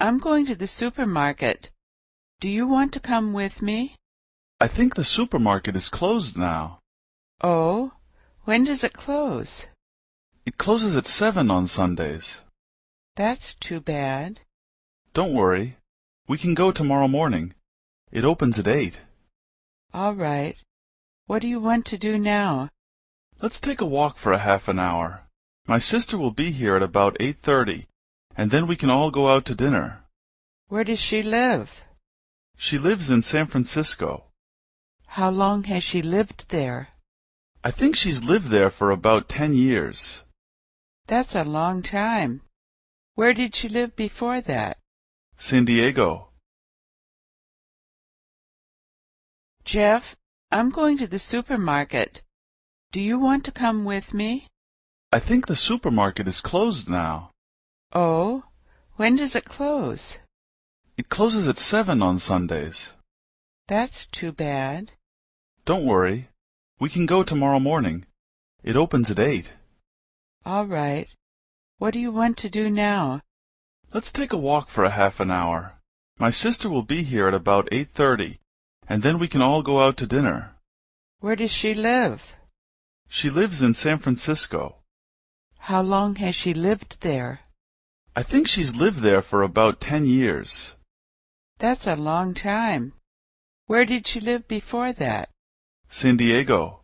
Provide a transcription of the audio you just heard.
I'm going to the supermarket. Do you want to come with me? I think the supermarket is closed now. Oh, when does it close? It closes at 7 on Sundays. That's too bad. Don't worry. We can go tomorrow morning. It opens at 8. All right. What do you want to do now? Let's take a walk for a half an hour. My sister will be here at about 8:30, and then we can all go out to dinner. Where does she live? She lives in San Francisco. How long has she lived there? I think she's lived there for about 10 years. That's a long time. Where did she live before that? San Diego. Jeff, I'm going to the supermarket. Do you want to come with me? I think the supermarket is closed now. Oh, when does it close? It closes at 7 on Sundays. That's too bad. Don't worry. We can go tomorrow morning. It opens at 8. All right. What do you want to do now? Let's take a walk for a half an hour. My sister will be here at about 8:30, and then we can all go out to dinner. Where does she live? She lives in San Francisco. How long has she lived there? I think she's lived there for about 10 years. That's a long time. Where did she live before that? San Diego.